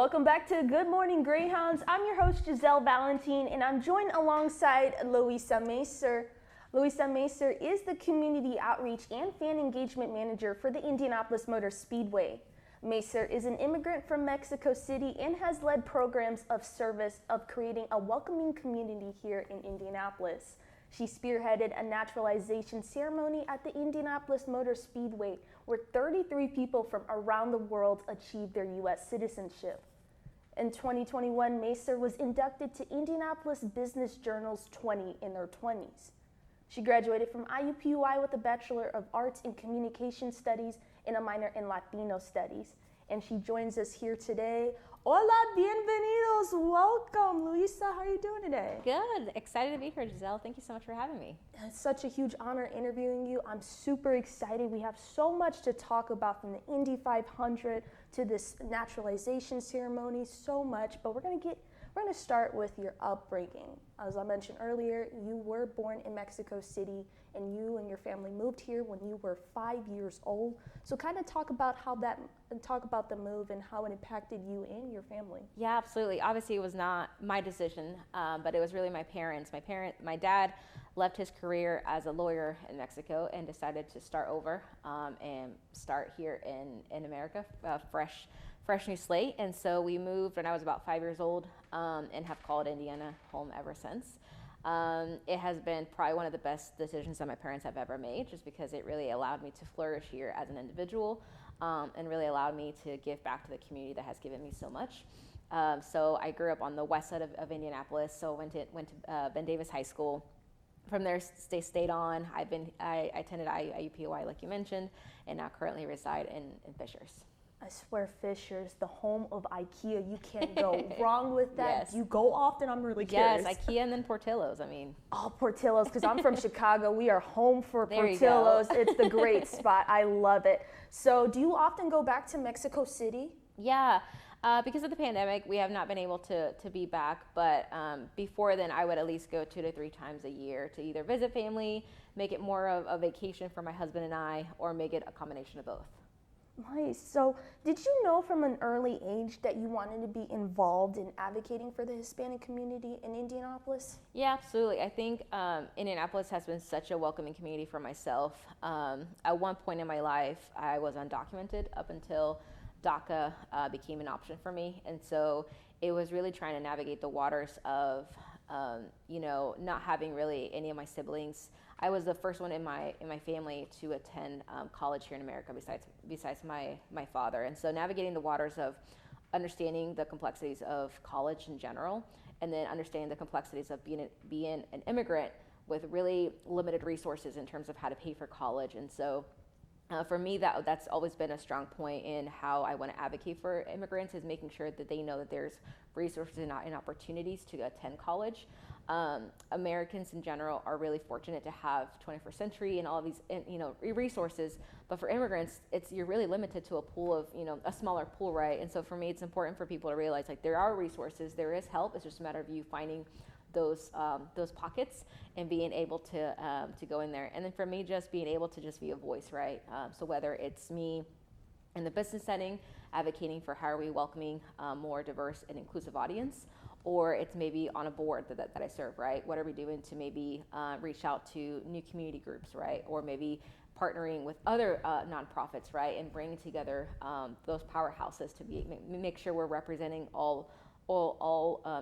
Welcome back to Good Morning Greyhounds. I'm your host Giselle Valentin, and I'm joined alongside Luisa Macer. Luisa Macer is the Community Outreach and Fan Engagement Manager for the Indianapolis Motor Speedway. Macer is an immigrant from Mexico City and has led programs of service of creating a welcoming community here in Indianapolis. She spearheaded a naturalization ceremony at the Indianapolis Motor Speedway where 33 people from around the world achieved their U.S. citizenship. In 2021, Macer was inducted to Indianapolis Business Journal's 20 in their 20s. She graduated from IUPUI with a Bachelor of Arts in Communication Studies and a minor in Latino Studies. And she joins us here today. Hola, bienvenidos, welcome. Luisa, how are you doing today? Good, excited to be here, Giselle. Thank you so much for having me. It's such a huge honor interviewing you. I'm super excited. We have so much to talk about, from the Indy 500 to this naturalization ceremony, so much, but we're gonna start with your upbringing. As I mentioned earlier, you were born in Mexico City and you and your family moved here when you were 5 years old. So kind of talk about the move and how it impacted you and your family. Yeah, absolutely. Obviously, it was not my decision, but it was really my parents. My dad left his career as a lawyer in Mexico and decided to start over and start here in America, fresh new slate. And so we moved when I was about 5 years old and have called Indiana home ever since. It has been probably one of the best decisions that my parents have ever made, just because it really allowed me to flourish here as an individual and really allowed me to give back to the community that has given me so much. So I grew up on the west side of Indianapolis, so went to Ben Davis High School. From there, stayed on. I attended IUPUI, like you mentioned, and now currently reside in Fishers. I swear, Fishers, the home of IKEA. You can't go wrong with that. Yes. Do you go often? I'm really curious. Yes, IKEA and then Portillo's. Oh, Portillo's, because I'm from Chicago. We are home for There Portillo's. It's the great spot. I love it. So do you often go back to Mexico City? Yeah, because of the pandemic, we have not been able to be back. But before then, I would at least go 2 to 3 times a year to either visit family, make it more of a vacation for my husband and I, or make it a combination of both. Nice. So did you know from an early age that you wanted to be involved in advocating for the Hispanic community in Indianapolis? Yeah, absolutely. I think Indianapolis has been such a welcoming community for myself. At one point in my life, I was undocumented up until DACA became an option for me. And so it was really trying to navigate the waters of, not having really any of my siblings. I was the first one in my family to attend college here in America besides my father. And so navigating the waters of understanding the complexities of college in general, and then understanding the complexities of being an immigrant with really limited resources in terms of how to pay for college. And so for me, that's always been a strong point in how I want to advocate for immigrants, is making sure that they know that there's resources and opportunities to attend college. Americans in general are really fortunate to have 21st century and all of these resources, but for immigrants, you're really limited to a pool of a smaller pool, right? And so for me, it's important for people to realize, like, there are resources, there is help. It's just a matter of you finding those pockets and being able to go in there. And then for me, just being able to just be a voice, right? So whether it's me in the business setting advocating for how are we welcoming more diverse and inclusive audience, or it's maybe on a board that I serve, right? What are we doing to maybe reach out to new community groups, right? Or maybe partnering with other nonprofits, right? And bringing together those powerhouses to make sure we're representing all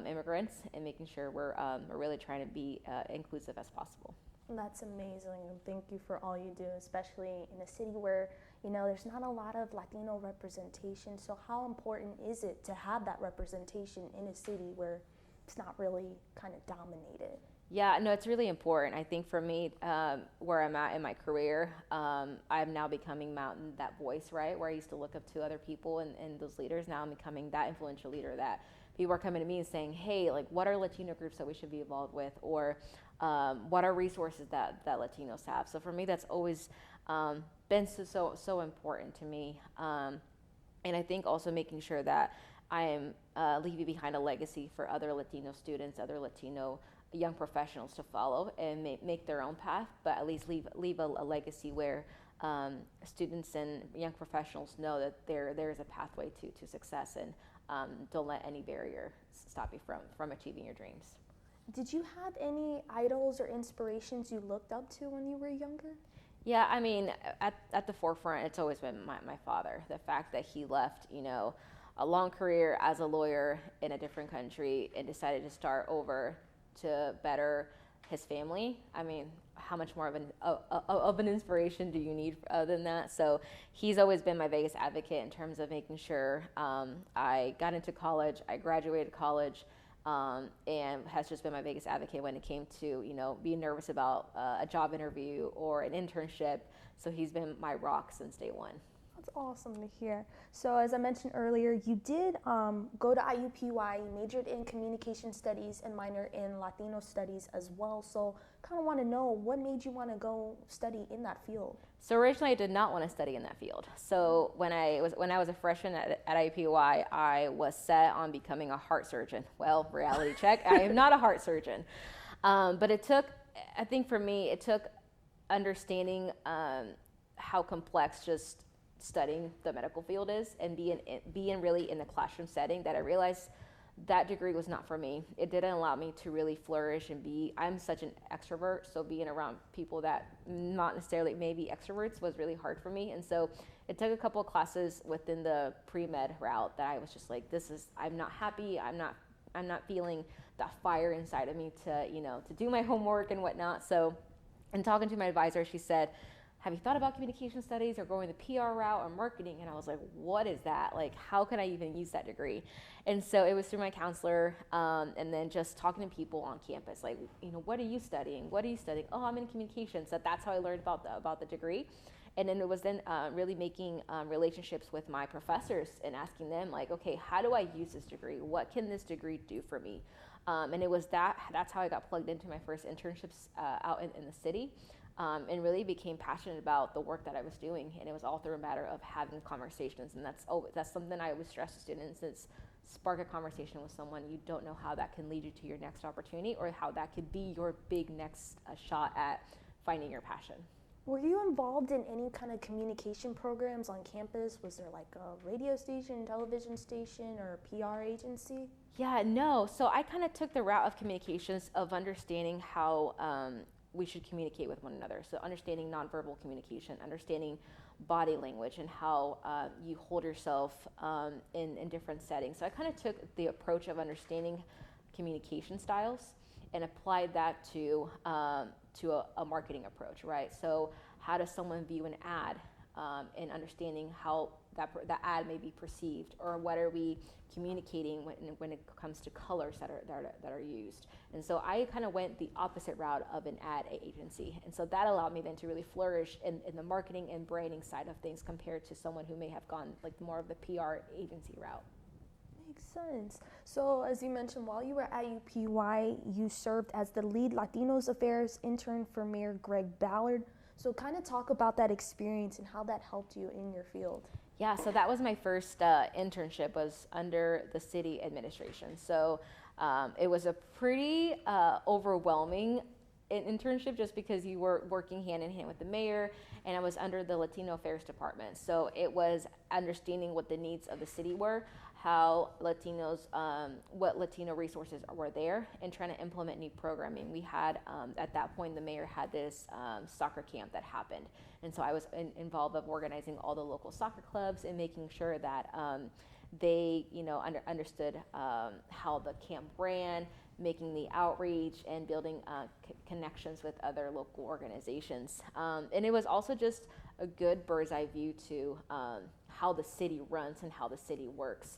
immigrants and making sure we're really trying to be inclusive as possible. That's amazing, and thank you for all you do, especially in a city where there's not a lot of Latino representation. So how important is it to have that representation in a city where it's not really kind of dominated? Yeah, no, it's really important. I think for me, where I'm at in my career, I'm now becoming that voice, right? Where I used to look up to other people and those leaders. Now I'm becoming that influential leader that people are coming to me and saying, hey, like, what are Latino groups that we should be involved with? Or what are resources that Latinos have? So for me, that's always been so important to me. And I think also making sure that I am leaving behind a legacy for other Latino students, other Latino young professionals to follow and make their own path, but at least leave a legacy where students and young professionals know that there is a pathway to success, and don't let any barrier stop you from achieving your dreams. Did you have any idols or inspirations you looked up to when you were younger? Yeah, I mean, at the forefront, it's always been my father. The fact that he left, a long career as a lawyer in a different country and decided to start over to better his family. I mean, how much more of an inspiration do you need than that? So he's always been my biggest advocate in terms of making sure I got into college, I graduated college, and has just been my biggest advocate when it came to, being nervous about a job interview or an internship. So he's been my rock since day one. That's awesome to hear. So as I mentioned earlier, you did go to IUPUI, you majored in communication studies and minor in Latino studies as well. So kind of want to know what made you want to go study in that field? So originally I did not want to study in that field. So when I was a freshman at IUPUI, I was set on becoming a heart surgeon. Well, reality check, I am not a heart surgeon. But I think for me, it took understanding how complex just studying the medical field is and being really in the classroom setting that I realized that degree was not for me. It didn't allow me to really flourish and I'm such an extrovert, so being around people that not necessarily maybe extroverts was really hard for me. And so it took a couple of classes within the pre-med route that I was just like, I'm not happy, I'm not feeling that fire inside of me to do my homework and whatnot. So in talking to my advisor, she said, have you thought about communication studies or going the PR route or marketing? And I was like, what is that? Like, how can I even use that degree? And so it was through my counselor, and then just talking to people on campus, like, what are you studying? What are you studying? Oh, I'm in communications. So that's how I learned about the degree. And then it was then really making relationships with my professors and asking them, like, okay, how do I use this degree? What can this degree do for me? And it was that's how I got plugged into my first internships out in the city. And really became passionate about the work that I was doing. And it was all through a matter of having conversations. And that's something I always stress to students is spark a conversation with someone. You don't know how that can lead you to your next opportunity or how that could be your big next shot at finding your passion. Were you involved in any kind of communication programs on campus? Was there like a radio station, television station, or a PR agency? Yeah, no. So I kind of took the route of communications of understanding how we should communicate with one another. So understanding nonverbal communication, understanding body language and how you hold yourself in different settings. So I kind of took the approach of understanding communication styles and applied that to a marketing approach, right? So how does someone view an ad and understanding how that ad may be perceived, or what are we communicating when it comes to colors that are used. And so I kind of went the opposite route of an ad agency, and so that allowed me then to really flourish in the marketing and branding side of things compared to someone who may have gone like more of the PR agency route. Makes sense. So as you mentioned, while you were at UPY, you served as the lead Latinos Affairs intern for Mayor Greg Ballard. So kind of talk about that experience and how that helped you in your field. Yeah, so that was my first internship, was under the city administration. So it was a pretty overwhelming internship just because you were working hand in hand with the mayor, and I was under the Latino Affairs department. So it was understanding what the needs of the city were, how Latinos, what Latino resources were there, and trying to implement new programming. We had, at that point, the mayor had this soccer camp that happened. And so I was involved of organizing all the local soccer clubs and making sure that they, understood how the camp ran, making the outreach and building connections with other local organizations. And it was also just a good bird's eye view to how the city runs and how the city works.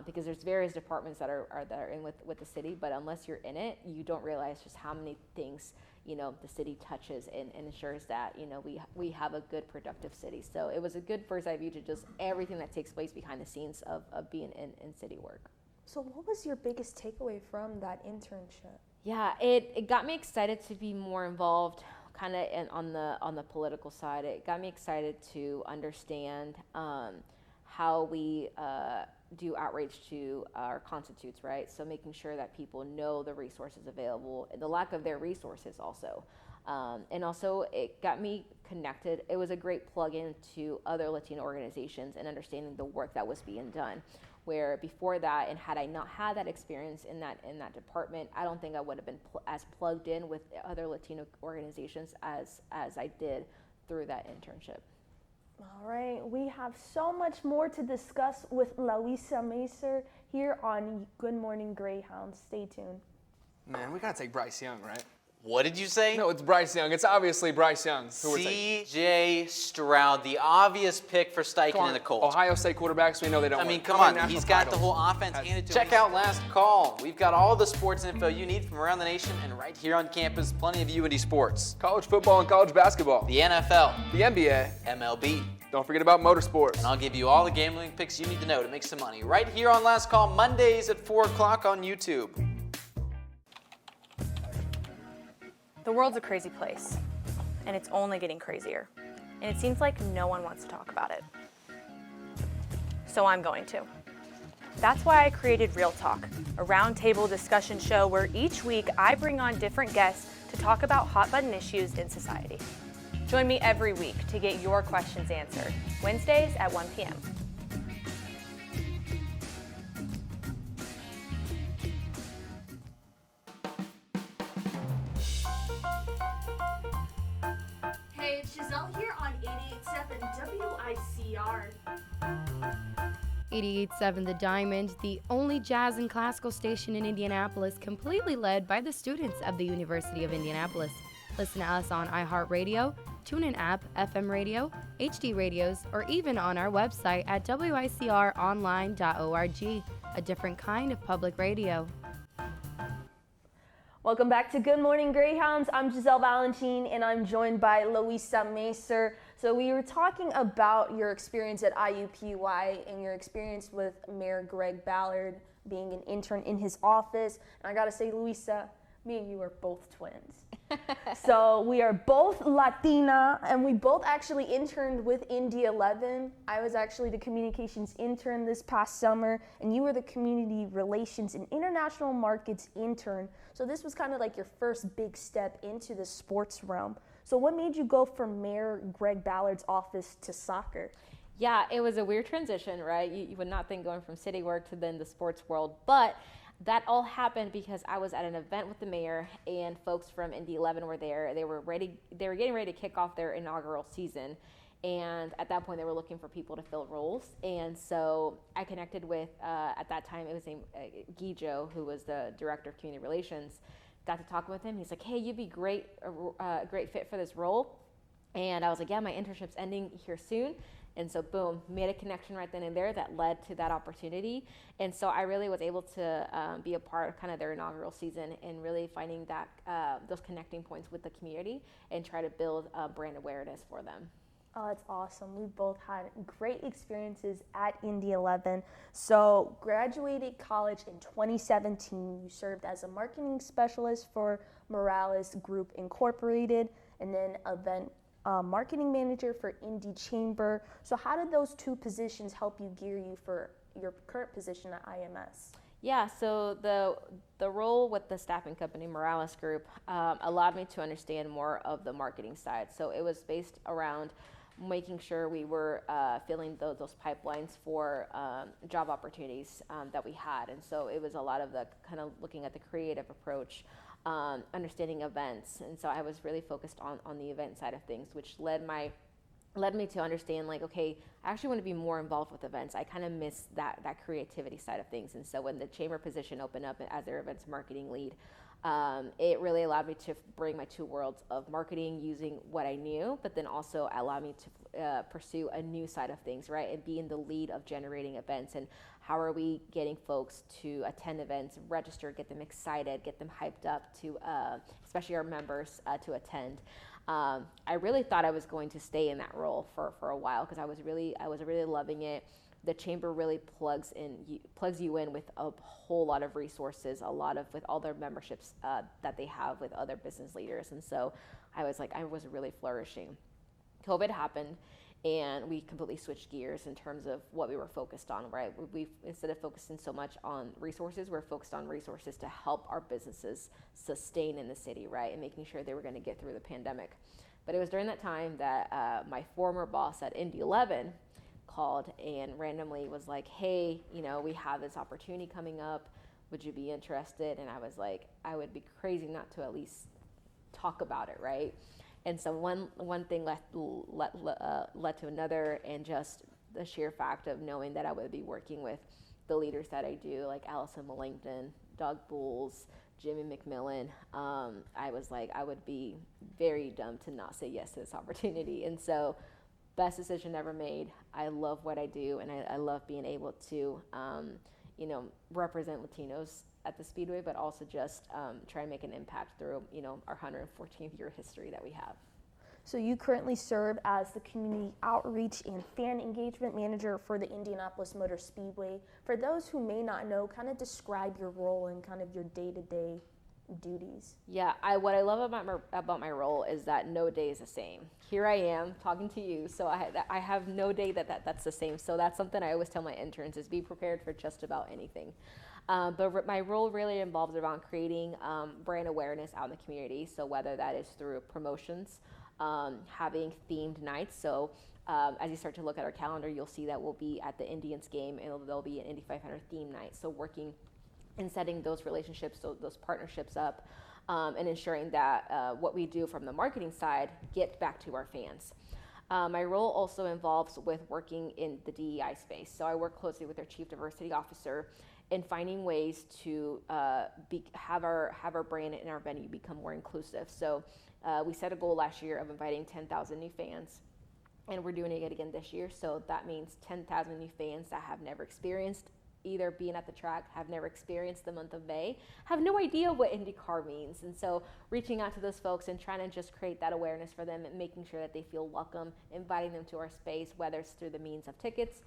Because there's various departments that are in with the city, but unless you're in it, you don't realize just how many things the city touches and ensures that we have a good productive city. So it was a good bird's eye view to just everything that takes place behind the scenes of being in city work. So what was your biggest takeaway from that internship? Yeah, it got me excited to be more involved kind of on the political side. It got me excited to understand how we do outreach to our constituents, right? So making sure that people know the resources available, the lack of their resources also. And also it got me connected. It was a great plug-in to other Latino organizations and understanding the work that was being done. where before that, and had I not had that experience in that department, I don't think I would have been as plugged in with other Latino organizations as I did through that internship. All right, we have so much more to discuss with Luisa Macer here on Good Morning Greyhounds. Stay tuned. Man, we gotta take Bryce Young, right? What did you say? No, it's Bryce Young. It's obviously Bryce Young. Who we're taking. C.J. Stroud, the obvious pick for Steichen and the Colts. Ohio State quarterbacks, we know they don't win. Come on, he's got the whole offense handed to him. Check out Last Call. We've got all the sports info you need from around the nation and right here on campus, plenty of UIndy sports. College football and college basketball. The NFL. The NBA. MLB. Don't forget about motorsports. And I'll give you all the gambling picks you need to know to make some money right here on Last Call, Mondays at 4 o'clock on YouTube. The world's a crazy place, and it's only getting crazier. And it seems like no one wants to talk about it. So I'm going to. That's why I created Real Talk, a roundtable discussion show where each week I bring on different guests to talk about hot-button issues in society. Join me every week to get your questions answered, Wednesdays at 1 p.m. Hey, it's Giselle here on 88.7 WICR. 88.7 The Diamond, the only jazz and classical station in Indianapolis, completely led by the students of the University of Indianapolis. Listen to us on iHeartRadio, TuneIn app, FM radio, HD radios, or even on our website at wicronline.org, a different kind of public radio. Welcome back to Good Morning Greyhounds. I'm Giselle Valentin, and I'm joined by Luisa Macer. So we were talking about your experience at IUPUI and your experience with Mayor Greg Ballard being an intern in his office. And I gotta say, Luisa, me and you are both twins. So we are both Latina, and we both actually interned with Indy 11. I was actually the communications intern this past summer, and you were the community relations and international markets intern. So this was kind of like your first big step into the sports realm. So what made you go from Mayor Greg Ballard's office to soccer? Yeah, it was a weird transition, right? You would not think going from city work to then the sports world, but that all happened because I was at an event with the mayor and folks from Indy 11 were there. They were getting ready to kick off their inaugural season. And at that point, they were looking for people to fill roles. And so I connected with, at that time, it was named Guijo, who was the director of community relations. Got to talk with him. He's like, hey, you'd be great fit for this role. And I was like, yeah, my internship's ending here soon. And so, boom, made a connection right then and there that led to that opportunity. And so I really was able to be a part of kind of their inaugural season and really finding that those connecting points with the community and try to build brand awareness for them. Oh, that's awesome. We both had great experiences at Indy 11. So graduated college in 2017. You served as a marketing specialist for Morales Group Incorporated and then event marketing manager for Indy Chamber. So how did those two positions help you gear you for your current position at IMS? Yeah, so the role with the staffing company, Morales Group, allowed me to understand more of the marketing side. So it was based around making sure we were filling those pipelines for job opportunities that we had. And so it was a lot of the kind of looking at the creative approach, understanding events. And so I was really focused on the event side of things, which led me to understand, like, okay, I actually want to be more involved with events. I kind of miss that creativity side of things. And so when the chamber position opened up as their events marketing lead, it really allowed me to bring my two worlds of marketing using what I knew, but then also allowed me to pursue a new side of things, right? And be in the lead of generating events and how are we getting folks to attend events, register, get them excited, get them hyped up to, especially our members, to attend. I really thought I was going to stay in that role for a while because I was really loving it. The chamber really plugs you in with a whole lot of resources, with all their memberships that they have with other business leaders, and so I was really flourishing. COVID happened, and we completely switched gears in terms of what we were focused on. Right, we instead of focusing so much on resources, we're focused on resources to help our businesses sustain in the city, right, and making sure they were going to get through the pandemic. But it was during that time that my former boss at Indy 11 called and randomly was like, hey, you know, we have this opportunity coming up. Would you be interested? And I was like, I would be crazy not to at least talk about it, right? And so one thing led to another, and just the sheer fact of knowing that I would be working with the leaders that I do, like Allison Millington, Doug Bulls, Jimmy McMillan, I was like, I would be very dumb to not say yes to this opportunity. And so, best decision ever made. I love what I do, and I love being able to, you know, represent Latinos at the Speedway, but also just try and make an impact through, you know, our 114th year history that we have. So you currently serve as the Community Outreach and Fan Engagement Manager for the Indianapolis Motor Speedway. For those who may not know, kind of describe your role and kind of your day-to-day duties. Yeah, what I love about my role is that no day is the same. Here I am talking to you, so I have no day that's the same. So that's something I always tell my interns is be prepared for just about anything. But my role really involves around creating brand awareness out in the community. So whether that is through promotions, having themed nights. So as you start to look at our calendar, you'll see that we'll be at the Indians game, and there'll be an Indy 500 theme night. So working and setting those relationships, so those partnerships up, and ensuring that what we do from the marketing side get back to our fans. My role also involves with working in the DEI space. So I work closely with our Chief Diversity Officer in finding ways to have our brand and our venue become more inclusive. So we set a goal last year of inviting 10,000 new fans, and we're doing it again this year. So that means 10,000 new fans that have never experienced either being at the track, have never experienced the month of May, have no idea what IndyCar means. And so reaching out to those folks and trying to just create that awareness for them and making sure that they feel welcome, inviting them to our space, whether it's through the means of tickets,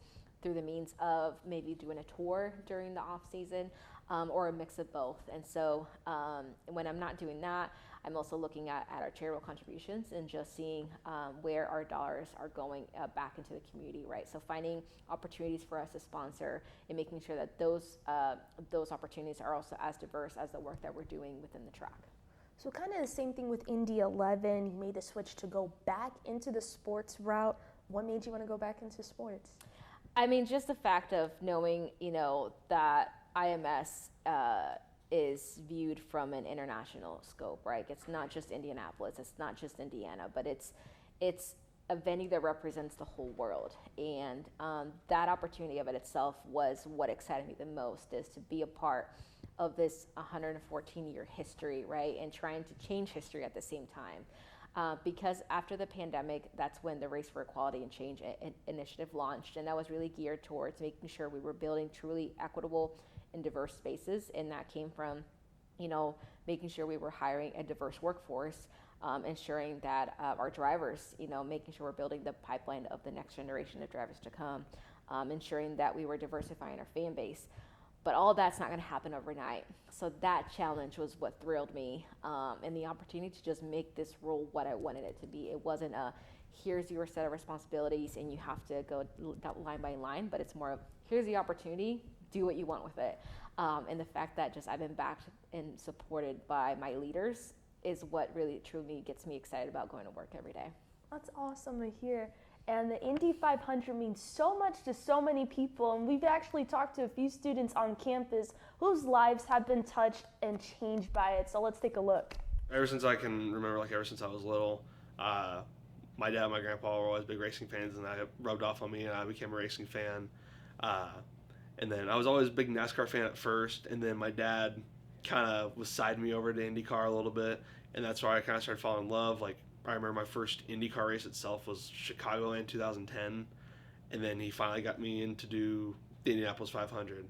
through the means of maybe doing a tour during the off season, or a mix of both. And so when I'm not doing that, I'm also looking at our charitable contributions and just seeing where our dollars are going back into the community, right? So finding opportunities for us to sponsor and making sure that those opportunities are also as diverse as the work that we're doing within the track. So kind of the same thing with Indy 11, you made the switch to go back into the sports route. What made you want to go back into sports? I mean, just the fact of knowing, you know, that IMS is viewed from an international scope, right? It's not just Indianapolis, it's not just Indiana, but it's a venue that represents the whole world. And that opportunity of it itself was what excited me the most, is to be a part of this 114-year history, right? And trying to change history at the same time. Because after the pandemic, that's when the Race for Equality and Change initiative launched, and that was really geared towards making sure we were building truly equitable and diverse spaces, and that came from, you know, making sure we were hiring a diverse workforce, ensuring that our drivers, you know, making sure we're building the pipeline of the next generation of drivers to come, ensuring that we were diversifying our fan base. But all that's not going to happen overnight. So that challenge was what thrilled me, and the opportunity to just make this role what I wanted it to be. It wasn't a, here's your set of responsibilities and you have to go line by line, but it's more of, here's the opportunity, do what you want with it. And the fact that just I've been backed and supported by my leaders is what really truly gets me excited about going to work every day. That's awesome to hear. And the Indy 500 means so much to so many people, and we've actually talked to a few students on campus whose lives have been touched and changed by it. So let's take a look. Ever since I can remember, like ever since I was little, my dad and my grandpa were always big racing fans, and that rubbed off on me, and I became a racing fan. And then I was always a big NASCAR fan at first, and then my dad kind of was siding me over to IndyCar a little bit, and that's where I kind of started falling in love. Like, I remember my first IndyCar race itself was Chicagoland 2010, and then he finally got me in to do the Indianapolis 500.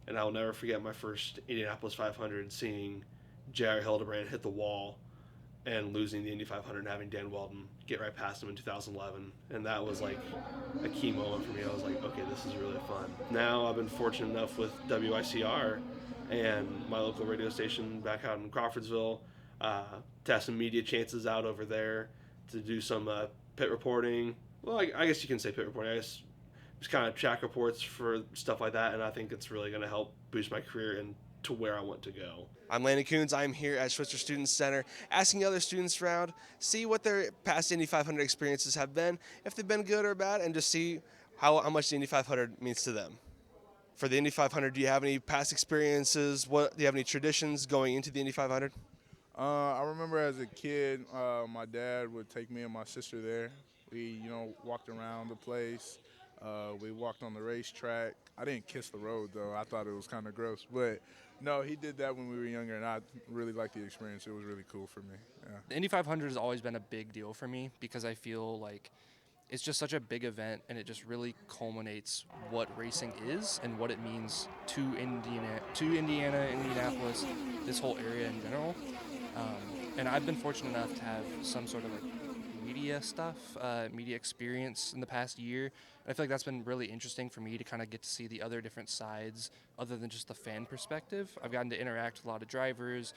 And I'll never forget my first Indianapolis 500, seeing J.R. Hildebrand hit the wall and losing the Indy 500 and having Dan Weldon get right past him in 2011. And that was like a key moment for me. I was like, okay, this is really fun. Now I've been fortunate enough with WICR and my local radio station back out in Crawfordsville to have some media chances out over there to do some pit reporting. Well, I guess you can say pit reporting. I guess just kind of track reports for stuff like that, and I think it's really going to help boost my career and to where I want to go. I'm Landon Coons. I'm here at Schweitzer Student Center asking other students around, see what their past Indy 500 experiences have been, if they've been good or bad, and just see how much the Indy 500 means to them. For the Indy 500, do you have any past experiences? Do you have any traditions going into the Indy 500? I remember as a kid, my dad would take me and my sister there. We, walked around the place. We walked on the racetrack. I didn't kiss the road, though. I thought it was kind of gross. But, no, he did that when we were younger, and I really liked the experience. It was really cool for me. Yeah. The Indy 500 has always been a big deal for me because I feel like it's just such a big event, and it just really culminates what racing is and what it means to Indiana, Indianapolis, this whole area in general. And I've been fortunate enough to have some sort of media stuff, media experience in the past year. And I feel like that's been really interesting for me to kind of get to see the other different sides other than just the fan perspective. I've gotten to interact with a lot of drivers,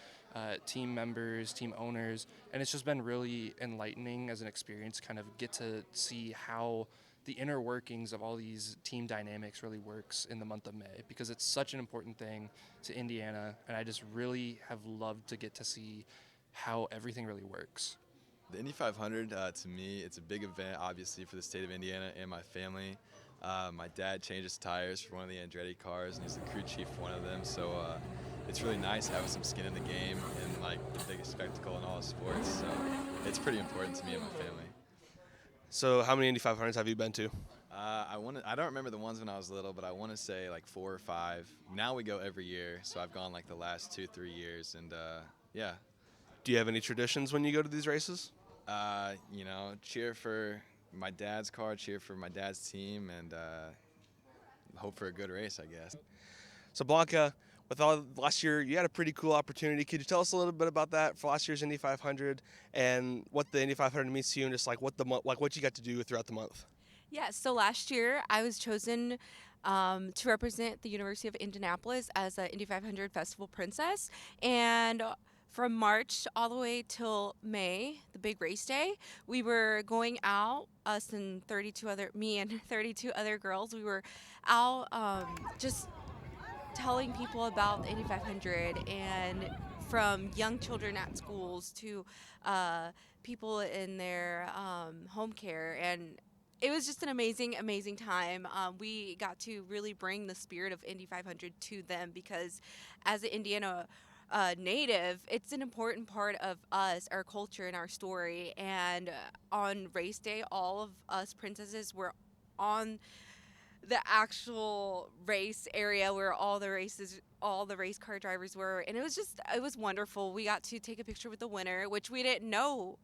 team members, team owners, and it's just been really enlightening as an experience, kind of get to see how the inner workings of all these team dynamics really works in the month of May, because it's such an important thing to Indiana, and I just really have loved to get to see how everything really works. The Indy 500, to me, it's a big event, obviously, for the state of Indiana and my family. My dad changed his tires for one of the Andretti cars, and he's the crew chief for one of them, so it's really nice having some skin in the game and, the biggest spectacle in all sports, so it's pretty important to me and my family. So how many Indy 500s have you been to? I don't remember the ones when I was little, but I want to say 4 or 5. Now we go every year, so I've gone the last 2-3 years, and yeah. Do you have any traditions when you go to these races? Cheer for my dad's car, cheer for my dad's team, and hope for a good race, I guess. So Blanca, last year, you had a pretty cool opportunity. Could you tell us a little bit about that for last year's Indy 500 and what the Indy 500 means to you, and just what you got to do throughout the month? Yeah, so last year I was chosen to represent the University of Indianapolis as an Indy 500 Festival Princess, and from March all the way till May, the big race day, we were going out, me and 32 other girls, we were out just telling people about the Indy 500, and from young children at schools to people in their home care, and it was just an amazing, amazing time. We got to really bring the spirit of Indy 500 to them because as an Indiana native, it's an important part of us, our culture, and our story. And on race day, all of us princesses were on the actual race area where all the race car drivers were, and it was wonderful. We got to take a picture with the winner, which we didn't know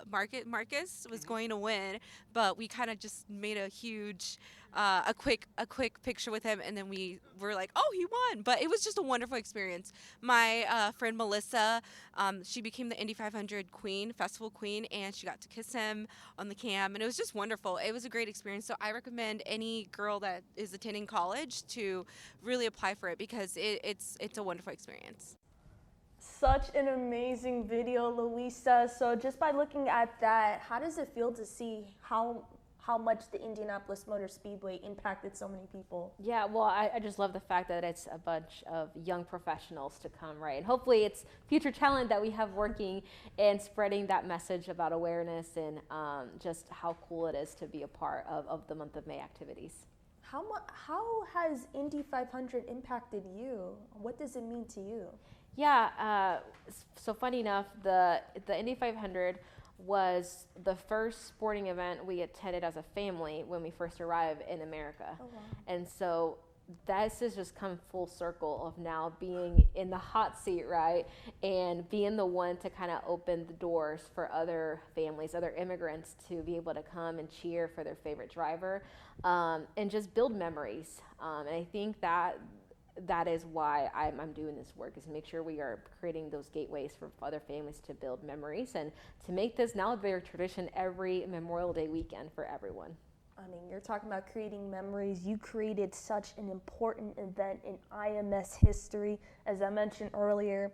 Marcus was going to win, but we kind of just made a huge a quick picture with him, and then we were like, oh, he won. But it was just a wonderful experience. My friend Melissa, she became the Indy 500 queen, festival queen, and she got to kiss him on the cam, and it was just wonderful. It was a great experience. So I recommend any girl that is attending college to really apply for it because it's a wonderful experience. Such an amazing video, Luisa. So just by looking at that, how does it feel to see how much the Indianapolis Motor Speedway impacted so many people? Yeah, well, I just love the fact that it's a bunch of young professionals to come, right? And hopefully it's future talent that we have working and spreading that message about awareness and just how cool it is to be a part of the month of May activities. How has Indy 500 impacted you? What does it mean to you? Yeah, so funny enough, the Indy 500 was the first sporting event we attended as a family when we first arrived in America. Oh, wow. And so this has just come full circle of now being in the hot seat, right? And being the one to kind of open the doors for other families, other immigrants to be able to come and cheer for their favorite driver and just build memories. And I think that is why I'm doing this work, is to make sure we are creating those gateways for other families to build memories and to make this now their tradition every Memorial Day weekend for everyone. I mean, you're talking about creating memories. You created such an important event in IMS history. As I mentioned earlier,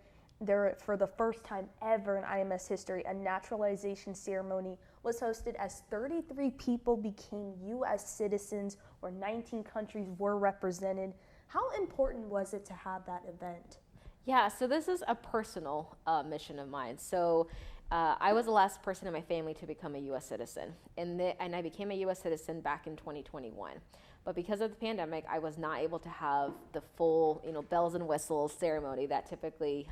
for the first time ever in IMS history, a naturalization ceremony was hosted as 33 people became U.S. citizens, where 19 countries were represented. How important was it to have that event? Yeah, so this is a personal mission of mine. So I was the last person in my family to become a U.S. citizen, and I became a U.S. citizen back in 2021. But because of the pandemic, I was not able to have the full, bells and whistles ceremony that typically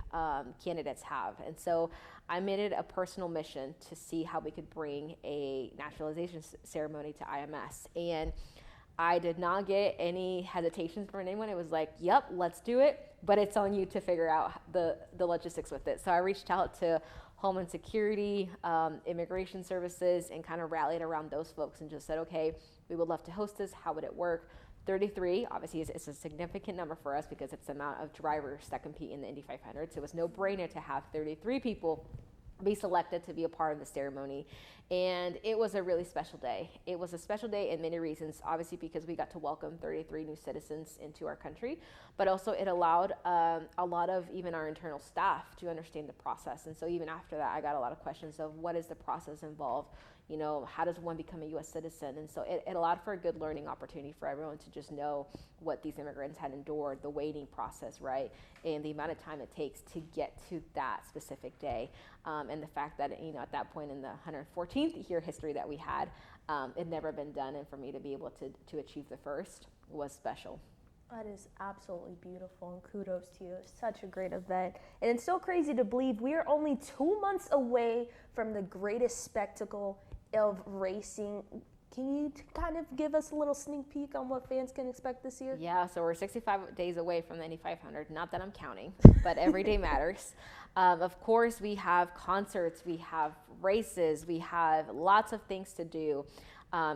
candidates have. And so I made it a personal mission to see how we could bring a naturalization ceremony to IMS. And I did not get any hesitations from anyone. It was like, yep, let's do it, but it's on you to figure out the logistics with it. So I reached out to Homeland Security, Immigration Services, and kind of rallied around those folks and just said, okay, we would love to host this. How would it work? 33, obviously, is a significant number for us because it's the amount of drivers that compete in the Indy 500. So it was no brainer to have 33 people be selected to be a part of the ceremony. And it was a really special day. It was a special day in many reasons, obviously because we got to welcome 33 new citizens into our country, but also it allowed a lot of even our internal staff to understand the process. And so even after that, I got a lot of questions of what is the process involved? How does one become a U.S. citizen? And so it allowed for a good learning opportunity for everyone to just know what these immigrants had endured, the waiting process, right? And the amount of time it takes to get to that specific day. And the fact that, at that point in the 114th year history that we had, it never been done. And for me to be able to achieve the first was special. That is absolutely beautiful, and kudos to you. It's such a great event. And it's so crazy to believe we are only 2 months away from the greatest spectacle of racing. Can you kind of give us a little sneak peek on what fans can expect this year? Yeah, so we're 65 days away from the Indy 500. Not that I'm counting, but every day matters. Of course, we have concerts, we have races, we have lots of things to do.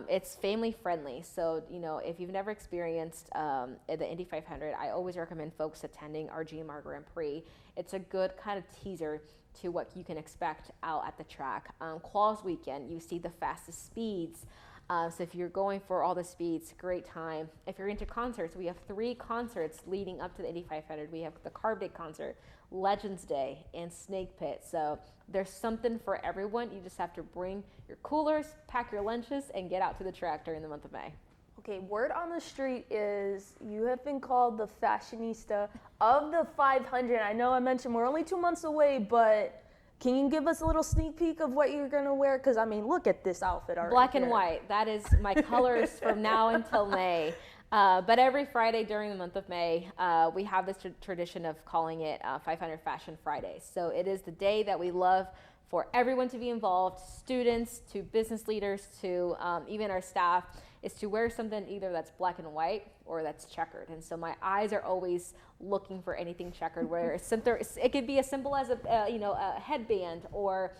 It's family friendly. So, if you've never experienced the Indy 500, I always recommend folks attending our GMR Grand Prix. It's a good kind of teaser to what you can expect out at the track. Quals weekend, you see the fastest speeds. So if you're going for all the speeds, great time. If you're into concerts, we have 3 concerts leading up to the Indy 500. We have the Carb Day concert, Legends Day, and Snake Pit. So there's something for everyone. You just have to bring your coolers, pack your lunches, and get out to the track during the month of May. Okay, word on the street is you have been called the fashionista of the 500. I know I mentioned we're only 2 months away, but can you give us a little sneak peek of what you're going to wear? Because, look at this outfit already. Black and white. That is my colors from now until May. But every Friday during the month of May, we have this tradition of calling it 500 Fashion Fridays. So it is the day that we love for everyone to be involved, students to business leaders to even our staff, is to wear something either that's black and white or that's checkered. And so my eyes are always looking for anything checkered, where it could be as simple as a headband or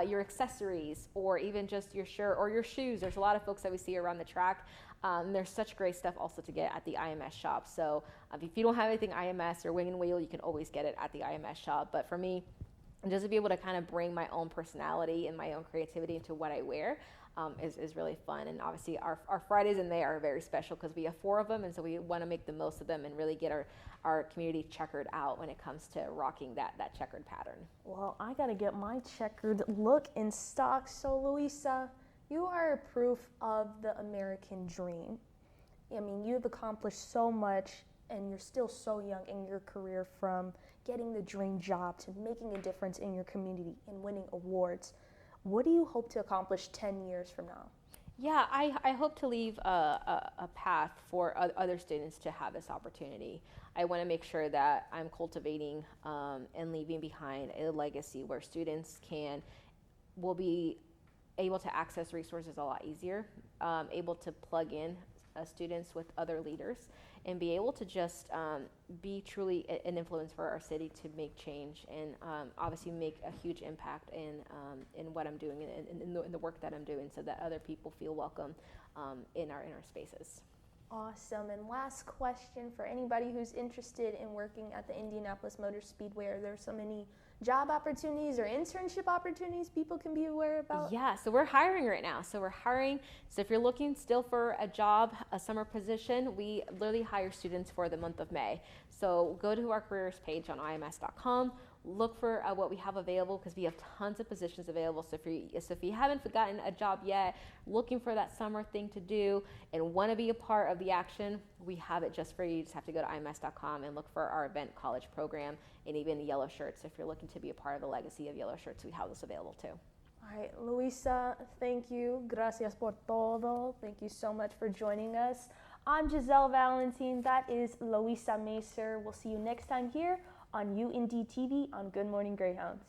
your accessories, or even just your shirt or your shoes. There's a lot of folks that we see around the track. There's such great stuff also to get at the IMS shop. So if you don't have anything IMS or Wing and Wheel, you can always get it at the IMS shop. But for me, just to be able to kind of bring my own personality and my own creativity into what I wear is really fun. And obviously our Fridays in May are very special because we have 4 of them, and so we want to make the most of them and really get our community checkered out when it comes to rocking that checkered pattern. Well, I got to get my checkered look in stock. So Luisa, you are a proof of the American dream. You've accomplished so much, and you're still so young in your career, from getting the dream job to making a difference in your community and winning awards. What do you hope to accomplish 10 years from now? Yeah, I hope to leave a path for other students to have this opportunity. I want to make sure that I'm cultivating and leaving behind a legacy where students will be able to access resources a lot easier, able to plug in students with other leaders, and be able to just be truly an influence for our city to make change and obviously make a huge impact in what I'm doing and in the work that I'm doing, so that other people feel welcome in our spaces. Awesome. And last question for anybody who's interested in working at the Indianapolis Motor Speedway, are there so many job opportunities or internship opportunities people can be aware about? Yeah, so we're hiring right now. So if you're looking still for a job, a summer position, we literally hire students for the month of May. So go to our careers page on ims.com. look for what we have available, because we have tons of positions available. So if you haven't gotten a job yet, looking for that summer thing to do and want to be a part of the action, we have it just for you. You just have to go to ims.com and look for our event college program, and even the Yellow Shirts. If you're looking to be a part of the legacy of Yellow Shirts, we have this available too. All right, Luisa, thank you. Gracias por todo. Thank you so much for joining us. I'm Giselle Valentin. That is Luisa Macer. We'll see you next time here on UND TV on Good Morning Greyhounds.